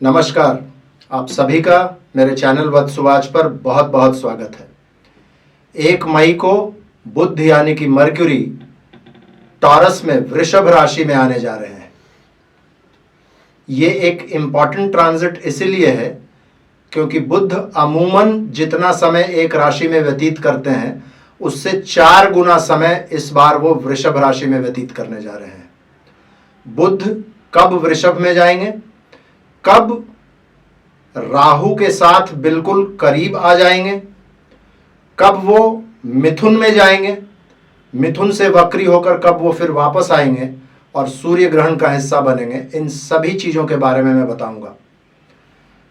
नमस्कार। आप सभी का मेरे चैनल वत्सुवाच पर बहुत बहुत स्वागत है। 1 मई को बुध यानी कि मर्क्यूरी टॉरस में वृषभ राशि में आने जा रहे हैं। ये एक इम्पॉर्टेंट ट्रांजिट इसीलिए है क्योंकि बुध अमूमन जितना समय एक राशि में व्यतीत करते हैं उससे 4 गुना समय इस बार वो वृषभ राशि में व्यतीत करने जा रहे हैं। बुध कब वृषभ में जाएंगे, कब राहु के साथ बिल्कुल करीब आ जाएंगे, कब वो मिथुन में जाएंगे, मिथुन से वक्री होकर कब वो फिर वापस आएंगे और सूर्य ग्रहण का हिस्सा बनेंगे, इन सभी चीजों के बारे में मैं बताऊंगा।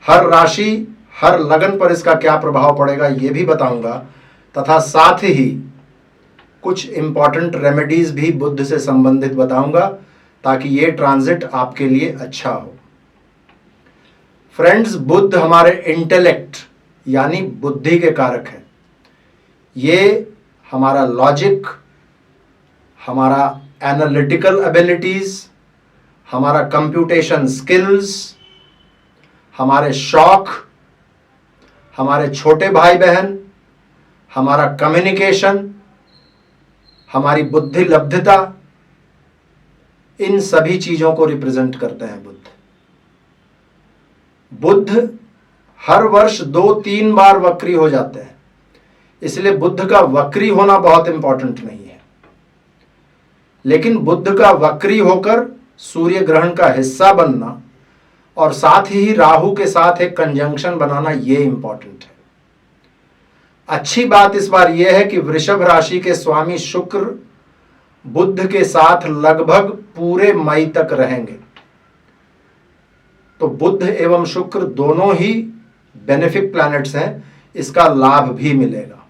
हर राशि हर लगन पर इसका क्या प्रभाव पड़ेगा ये भी बताऊंगा, तथा साथ ही कुछ इंपॉर्टेंट रेमेडीज भी बुध से संबंधित बताऊंगा ताकि ये ट्रांजिट आपके लिए अच्छा हो। फ्रेंड्स, बुध हमारे इंटेलेक्ट यानी बुद्धि के कारक है। ये हमारा लॉजिक, हमारा एनालिटिकल एबिलिटीज, हमारा कंप्यूटेशन स्किल्स, हमारे शौक, हमारे छोटे भाई बहन, हमारा कम्युनिकेशन, हमारी बुद्धि लब्धता, इन सभी चीजों को रिप्रेजेंट करते हैं बुध। बुध हर वर्ष 2-3 बार वक्री हो जाते हैं, इसलिए बुध का वक्री होना बहुत इंपॉर्टेंट नहीं है। लेकिन बुध का वक्री होकर सूर्य ग्रहण का हिस्सा बनना और साथ ही राहु के साथ एक कंजंक्शन बनाना ये इंपॉर्टेंट है। अच्छी बात इस बार यह है कि वृषभ राशि के स्वामी शुक्र बुध के साथ लगभग पूरे मई तक रहेंगे, तो बुध एवं शुक्र दोनों ही बेनिफिक प्लैनेट्स हैं, इसका लाभ भी मिलेगा।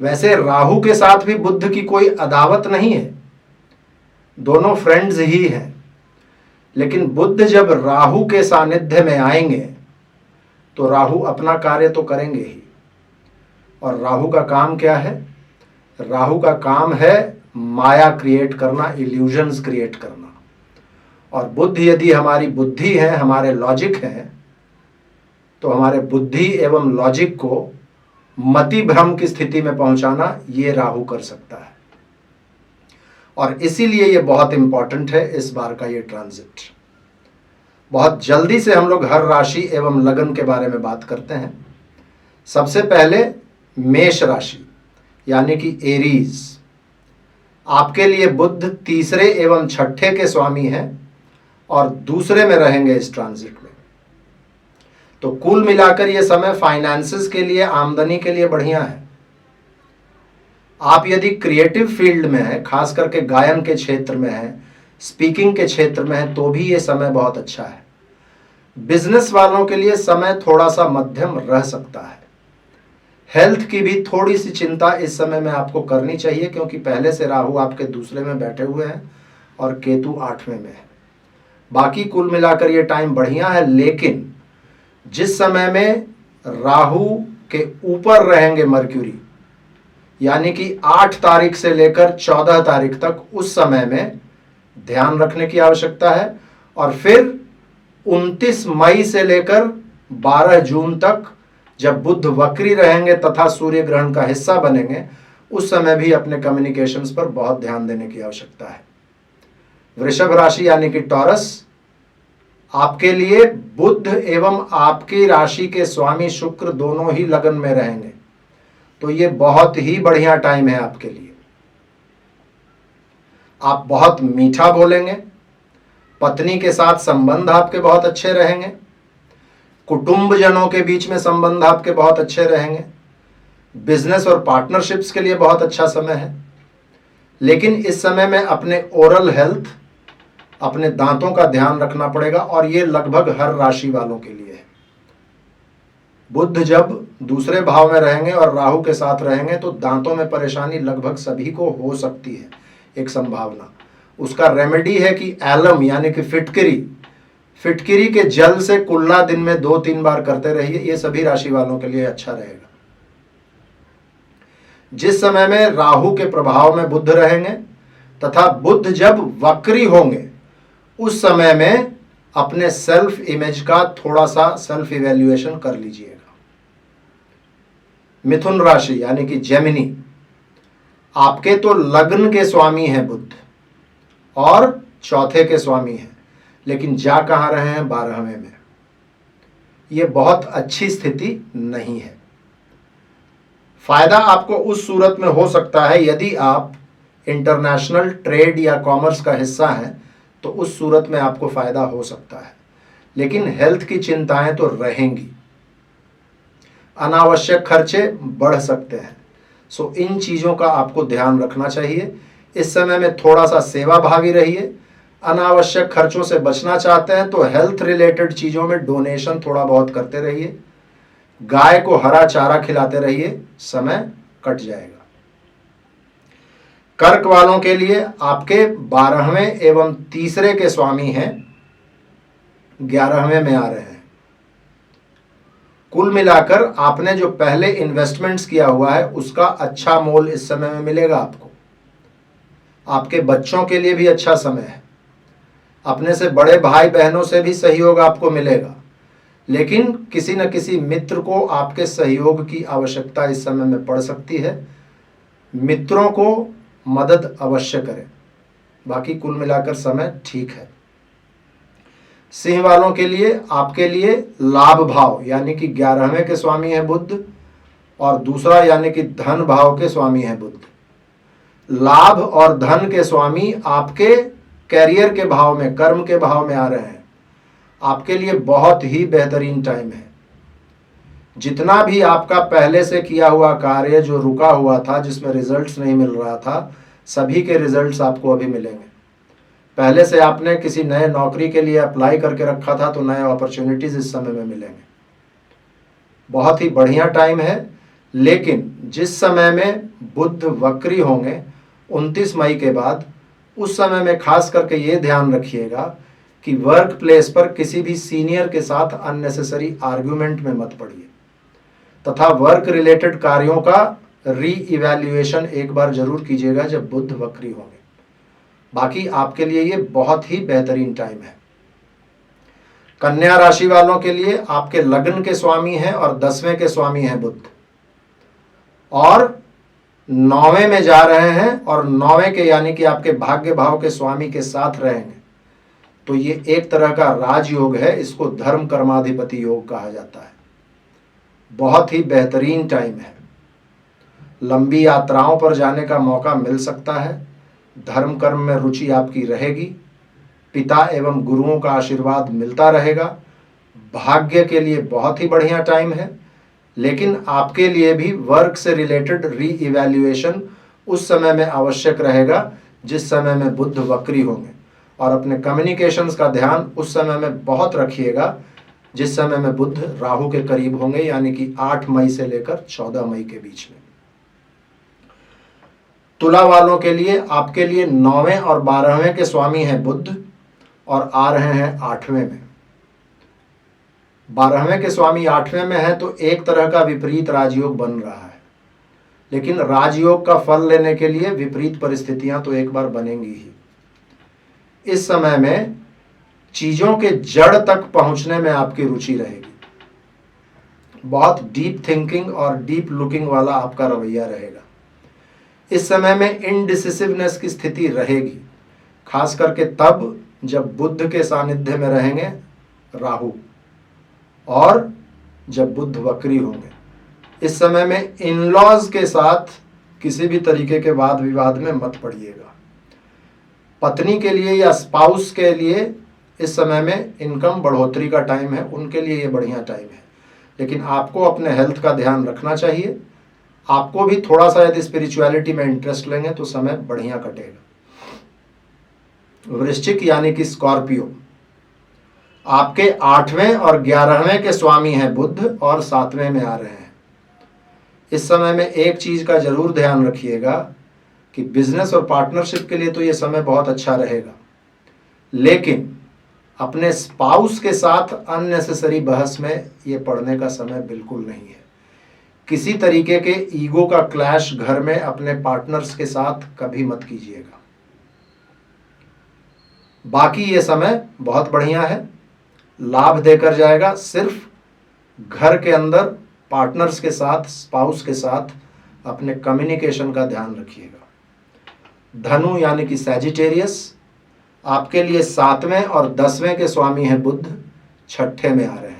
वैसे राहु के साथ भी बुध की कोई अदावत नहीं है, दोनों फ्रेंड्स ही हैं। लेकिन बुध जब राहु के सानिध्य में आएंगे तो राहु अपना कार्य तो करेंगे ही। और राहु का काम क्या है? राहु का काम है माया क्रिएट करना, इल्यूजन्स क्रिएट करना। और बुध यदि हमारी बुद्धि है, हमारे लॉजिक है, तो हमारे बुद्धि एवं लॉजिक को मति भ्रम की स्थिति में पहुंचाना ये राहु कर सकता है। और इसीलिए ये बहुत इंपॉर्टेंट है इस बार का ये ट्रांजिट। बहुत जल्दी से हम लोग हर राशि एवं लगन के बारे में बात करते हैं। सबसे पहले मेष राशि यानी कि एरीज। आपके लिए बुध तीसरे एवं छठे के स्वामी हैं और दूसरे में रहेंगे इस ट्रांजिट में। तो कुल मिलाकर यह समय फाइनेंसेस के लिए, आमदनी के लिए बढ़िया है। आप यदि क्रिएटिव फील्ड में हैं, खास करके गायन के क्षेत्र में हैं, स्पीकिंग के क्षेत्र में हैं, तो भी ये समय बहुत अच्छा है। बिजनेस वालों के लिए समय थोड़ा सा मध्यम रह सकता है। हेल्थ की भी थोड़ी सी चिंता इस समय में आपको करनी चाहिए क्योंकि पहले से राहु आपके दूसरे में बैठे हुए हैं और केतु 8वें में है। बाकी कुल मिलाकर ये टाइम बढ़िया है, लेकिन जिस समय में राहु के ऊपर रहेंगे मर्क्यूरी, यानी कि 8 तारीख से लेकर 14 तारीख तक, उस समय में ध्यान रखने की आवश्यकता है। और फिर 29 मई से लेकर 12 जून तक जब बुध वक्री रहेंगे तथा सूर्य ग्रहण का हिस्सा बनेंगे, उस समय भी अपने कम्युनिकेशंस पर बहुत ध्यान देने की आवश्यकता है। वृषभ राशि यानी कि टॉरस, आपके लिए बुध एवं आपकी राशि के स्वामी शुक्र दोनों ही लगन में रहेंगे, तो ये बहुत ही बढ़िया टाइम है आपके लिए। आप बहुत मीठा बोलेंगे, पत्नी के साथ संबंध आपके बहुत अच्छे रहेंगे, कुटुंबजनों के बीच में संबंध आपके बहुत अच्छे रहेंगे, बिजनेस और पार्टनरशिप्स के लिए बहुत अच्छा समय है। लेकिन इस समय में अपने ओरल हेल्थ, अपने दांतों का ध्यान रखना पड़ेगा और ये लगभग हर राशि वालों के लिए है। बुध जब दूसरे भाव में रहेंगे और राहु के साथ रहेंगे तो दांतों में परेशानी लगभग सभी को हो सकती है, एक संभावना। उसका रेमेडी है कि एलम यानी कि फिटकिरी के जल से कुल्ला दिन में 2-3 बार करते रहिए, ये सभी राशि वालों के लिए अच्छा रहेगा। जिस समय में राहु के प्रभाव में बुध रहेंगे तथा बुध जब वक्री होंगे उस समय में अपने सेल्फ इमेज का थोड़ा सा सेल्फ इवैल्यूएशन कर लीजिएगा। मिथुन राशि यानी कि जेमिनी, आपके तो लग्न के स्वामी हैं बुध और चौथे के स्वामी हैं, लेकिन जा कहाँ रहे हैं? 12वें में। ये बहुत अच्छी स्थिति नहीं है। फायदा आपको उस सूरत में हो सकता है यदि आप इंटरनेशनल ट्रेड या कॉमर्स का हिस्सा हैं, तो उस सूरत में आपको फायदा हो सकता है, लेकिन हेल्थ की चिंताएं तो रहेंगी। अनावश्यक खर्चे बढ़ सकते हैं, सो इन चीज़ों का आपको ध्यान रखना चाहिए। इस समय में थोड़ा सा सेवा भावी रहिए। अनावश्यक खर्चों से बचना चाहते हैं तो हेल्थ रिलेटेड चीज़ों में डोनेशन थोड़ा बहुत करते रहिए। गाय को हरा चारा खिलाते रहिए, समय कट जाएगा। कर्क वालों के लिए आपके 12वें एवं तीसरे के स्वामी हैं 11वें में आ रहे हैं। कुल मिलाकर आपने जो पहले इन्वेस्टमेंट्स किया हुआ है उसका अच्छा मोल इस समय में मिलेगा आपको। आपके बच्चों के लिए भी अच्छा समय है। अपने से बड़े भाई बहनों से भी सहयोग आपको मिलेगा, लेकिन किसी न किसी मित्र को आपके सहयोग की आवश्यकता इस समय में पड़ सकती है। मित्रों को मदद अवश्य करें। बाकी कुल मिलाकर समय ठीक है। सिंह वालों के लिए आपके लिए लाभ भाव यानी कि 11वें के स्वामी है बुध और दूसरा यानी कि धन भाव के स्वामी है बुध। लाभ और धन के स्वामी आपके कैरियर के भाव में, कर्म के भाव में आ रहे हैं। आपके लिए बहुत ही बेहतरीन टाइम है। जितना भी आपका पहले से किया हुआ कार्य जो रुका हुआ था, जिसमें रिजल्ट्स नहीं मिल रहा था, सभी के रिजल्ट्स आपको अभी मिलेंगे। पहले से आपने किसी नए नौकरी के लिए अप्लाई करके रखा था तो नए अपॉर्चुनिटीज इस समय में मिलेंगे। बहुत ही बढ़िया टाइम है, लेकिन जिस समय में बुध वक्री होंगे 29 मई के बाद, उस समय में खास करके ये ध्यान रखिएगा कि वर्क प्लेस पर किसी भी सीनियर के साथ अननेसेसरी आर्ग्यूमेंट में मत पड़िए, तथा वर्क रिलेटेड कार्यों का री इवैल्यूएशन एक बार जरूर कीजिएगा जब बुध वक्री होंगे। बाकी आपके लिए ये बहुत ही बेहतरीन टाइम है। कन्या राशि वालों के लिए आपके लग्न के स्वामी हैं और 10वें के स्वामी हैं बुध, और 9वें में जा रहे हैं और 9वें के यानी कि आपके भाग्य भाव के स्वामी के साथ रहेंगे। तो ये एक तरह का राजयोग है, इसको धर्म कर्माधिपति योग कहा जाता है। बहुत ही बेहतरीन टाइम है। लंबी यात्राओं पर जाने का मौका मिल सकता है। धर्म कर्म में रुचि आपकी रहेगी। पिता एवं गुरुओं का आशीर्वाद मिलता रहेगा। भाग्य के लिए बहुत ही बढ़िया टाइम है, लेकिन आपके लिए भी वर्क से रिलेटेड री इवैल्यूएशन उस समय में आवश्यक रहेगा जिस समय में बुध वक्री होंगे। और अपने कम्युनिकेशंस का ध्यान उस समय में बहुत रखिएगा जिस समय में बुध राहु के करीब होंगे, यानी कि 8 मई से लेकर 14 मई के बीच में। तुला वालों के लिए आपके लिए 9वें और 12वें के स्वामी हैं बुध और आ रहे हैं 8वें में। 12वें के स्वामी 8वें में है तो एक तरह का विपरीत राजयोग बन रहा है, लेकिन राजयोग का फल लेने के लिए विपरीत परिस्थितियां तो एक बार बनेंगी ही। इस समय में चीजों के जड़ तक पहुंचने में आपकी रुचि रहेगी। बहुत डीप थिंकिंग और डीप लुकिंग वाला आपका रवैया रहेगा। इस समय में इनडिसिसिवनेस की स्थिति रहेगी, खास करके तब जब बुध के सानिध्य में रहेंगे राहु और जब बुध वक्री होंगे। इस समय में इन-लॉज के साथ किसी भी तरीके के वाद विवाद में मत पड़िएगा। पत्नी के लिए या स्पाउस के लिए इस समय में इनकम बढ़ोतरी का टाइम है, उनके लिए ये बढ़िया टाइम है, लेकिन आपको अपने हेल्थ का ध्यान रखना चाहिए। आपको भी थोड़ा सा यदि स्पिरिचुअलिटी में इंटरेस्ट लेंगे तो समय बढ़िया कटेगा। वृश्चिक यानी कि स्कॉर्पियो, आपके 8वें और 11वें के स्वामी हैं बुध और 7वें में आ रहे हैं। इस समय में एक चीज का जरूर ध्यान रखिएगा कि बिजनेस और पार्टनरशिप के लिए तो ये समय बहुत अच्छा रहेगा, लेकिन अपने स्पाउस के साथ अननेसेसरी बहस में ये पड़ने का समय बिल्कुल नहीं है। किसी तरीके के ईगो का क्लैश घर में अपने पार्टनर्स के साथ कभी मत कीजिएगा। बाकी ये समय बहुत बढ़िया है। लाभ देकर जाएगा। सिर्फ घर के अंदर पार्टनर्स के साथ, स्पाउस के साथ अपने कम्युनिकेशन का ध्यान रखिएगा। धनु यानी कि सैजिटेरियस, आपके लिए 7वें और 10वें के स्वामी हैं बुध, छठे में आ रहे हैं।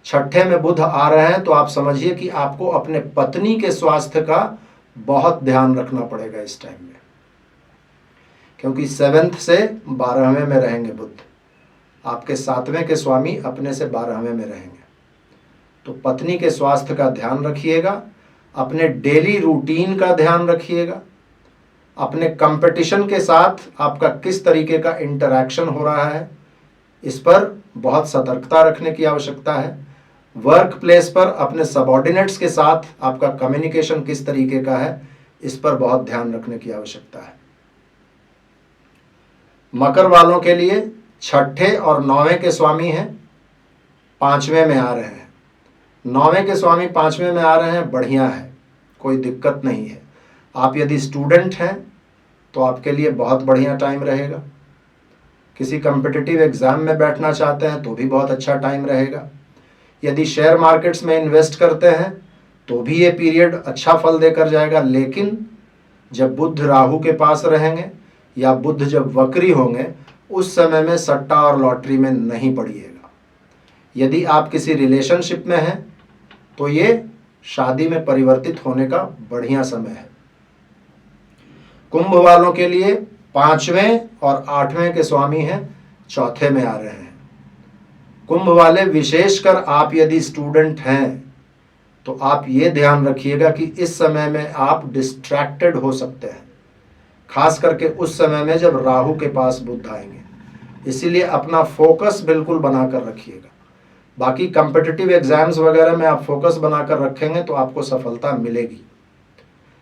छठे में बुध आ रहे हैं तो आप समझिए कि आपको अपने पत्नी के स्वास्थ्य का बहुत ध्यान रखना पड़ेगा इस टाइम में, क्योंकि 7th से 12वें में रहेंगे बुध। आपके 7वें के स्वामी अपने से 12वें में रहेंगे, तो पत्नी के स्वास्थ्य का ध्यान रखिएगा। अपने डेली रूटीन का ध्यान रखिएगा। अपने कंपटीशन के साथ आपका किस तरीके का इंटरैक्शन हो रहा है, इस पर बहुत सतर्कता रखने की आवश्यकता है। वर्क प्लेस पर अपने सबऑर्डिनेट्स के साथ आपका कम्युनिकेशन किस तरीके का है, इस पर बहुत ध्यान रखने की आवश्यकता है। मकर वालों के लिए छठे और 9वें के स्वामी हैं, 5वें में आ रहे हैं। 9वें के स्वामी 5वें में आ रहे हैं, बढ़िया है, कोई दिक्कत नहीं है। आप यदि स्टूडेंट हैं तो आपके लिए बहुत बढ़िया टाइम रहेगा। किसी कम्पिटिटिव एग्जाम में बैठना चाहते हैं तो भी बहुत अच्छा टाइम रहेगा। यदि शेयर मार्केट्स में इन्वेस्ट करते हैं तो भी ये पीरियड अच्छा फल देकर जाएगा। लेकिन जब बुध राहु के पास रहेंगे या बुध जब वक्री होंगे, उस समय में सट्टा और लॉटरी में नहीं पड़िएगा। यदि आप किसी रिलेशनशिप में हैं तो ये शादी में परिवर्तित होने का बढ़िया समय है। कुंभ वालों के लिए 5वें और 8वें के स्वामी हैं, चौथे में आ रहे हैं। कुंभ वाले, विशेषकर आप यदि स्टूडेंट हैं तो आप ये ध्यान रखिएगा कि इस समय में आप डिस्ट्रैक्टेड हो सकते हैं, खास करके उस समय में जब राहु के पास बुध आएंगे। इसीलिए अपना फोकस बिल्कुल बनाकर रखिएगा। बाकी कम्पिटिटिव एग्जाम्स वगैरह में आप फोकस बनाकर रखेंगे तो आपको सफलता मिलेगी।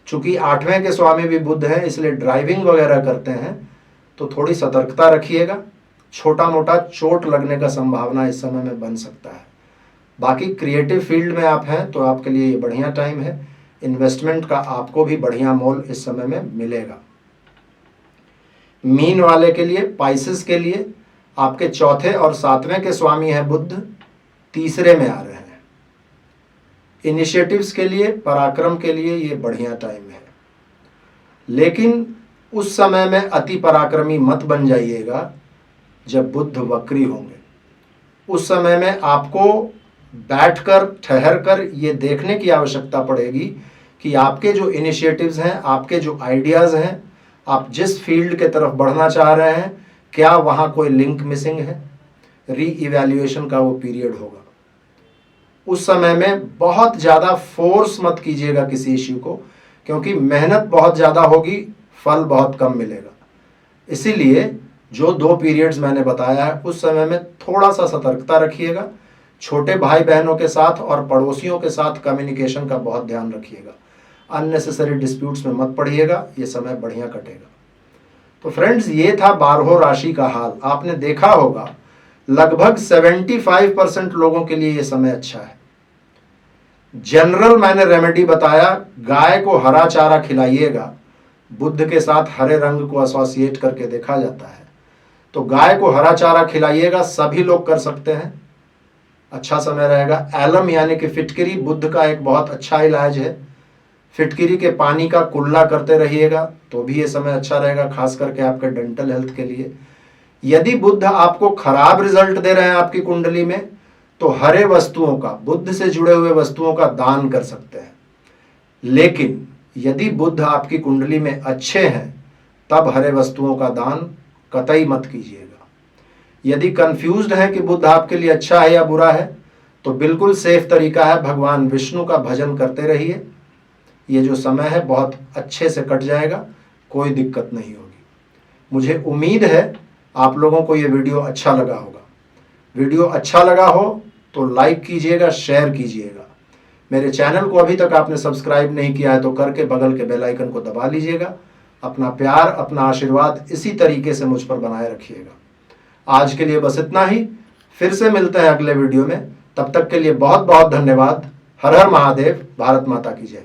चूंकि 8वें के स्वामी भी बुध हैं, इसलिए ड्राइविंग वगैरह करते हैं तो थोड़ी सतर्कता रखिएगा। छोटा मोटा चोट लगने का संभावना इस समय में बन सकता है। बाकी क्रिएटिव फील्ड में आप हैं तो आपके लिए ये बढ़िया टाइम है। इन्वेस्टमेंट का आपको भी बढ़िया मोल इस समय में मिलेगा। मीन वाले के लिए, पाइसेस के लिए, आपके चौथे और 7वें के स्वामी है बुध, तीसरे में आ रहे हैं। इनिशिएटिव्स के लिए, पराक्रम के लिए ये बढ़िया टाइम है। लेकिन उस समय में अति पराक्रमी मत बन जाइएगा जब बुध वक्री होंगे। उस समय में आपको बैठकर, ठहरकर ये देखने की आवश्यकता पड़ेगी कि आपके जो इनिशिएटिव्स हैं, आपके जो आइडियाज़ हैं, आप जिस फील्ड के तरफ बढ़ना चाह रहे हैं, क्या वहाँ कोई लिंक मिसिंग है। री इवैल्यूएशन का वो पीरियड होगा। उस समय में बहुत ज़्यादा फोर्स मत कीजिएगा किसी इश्यू को, क्योंकि मेहनत बहुत ज़्यादा होगी, फल बहुत कम मिलेगा। इसीलिए जो 2 पीरियड्स मैंने बताया है, उस समय में थोड़ा सा सतर्कता रखिएगा। छोटे भाई बहनों के साथ और पड़ोसियों के साथ कम्युनिकेशन का बहुत ध्यान रखिएगा। अननेसेसरी डिस्प्यूट्स में मत पड़िएगा, ये समय बढ़िया कटेगा। तो फ्रेंड्स, ये था 12 राशि का हाल। आपने देखा होगा लगभग 75% लोगों के लिए ये समय अच्छा है। जनरल मैंने रेमेडी बताया, गाय को हरा चारा खिलाइएगा। बुध के साथ हरे रंग को एसोसिएट करके देखा जाता है, तो गाय को हरा चारा खिलाइएगा। सभी लोग कर सकते हैं, अच्छा समय रहेगा। एलम यानी कि फिटकरी बुध का एक बहुत अच्छा इलाज है। फिटकरी के पानी का कुल्ला करते रहिएगा तो भी ये समय अच्छा रहेगा, खास करके आपके डेंटल हेल्थ के लिए। यदि बुध आपको खराब रिजल्ट दे रहे हैं आपकी कुंडली में, तो हरे वस्तुओं का, बुध से जुड़े हुए वस्तुओं का दान कर सकते हैं। लेकिन यदि बुध आपकी कुंडली में अच्छे हैं, तब हरे वस्तुओं का दान कतई मत कीजिएगा। यदि कंफ्यूज्ड है कि बुध आपके लिए अच्छा है या बुरा है, तो बिल्कुल सेफ तरीका है, भगवान विष्णु का भजन करते रहिए। ये जो समय है बहुत अच्छे से कट जाएगा, कोई दिक्कत नहीं होगी। मुझे उम्मीद है आप लोगों को ये वीडियो अच्छा लगा होगा। वीडियो अच्छा लगा हो तो लाइक कीजिएगा, शेयर कीजिएगा। मेरे चैनल को अभी तक आपने सब्सक्राइब नहीं किया है तो करके बगल के बेल आइकन को दबा लीजिएगा। अपना प्यार, अपना आशीर्वाद इसी तरीके से मुझ पर बनाए रखिएगा। आज के लिए बस इतना ही। फिर से मिलते हैं अगले वीडियो में। तब तक के लिए बहुत बहुत धन्यवाद। हर हर महादेव। भारत माता की जय।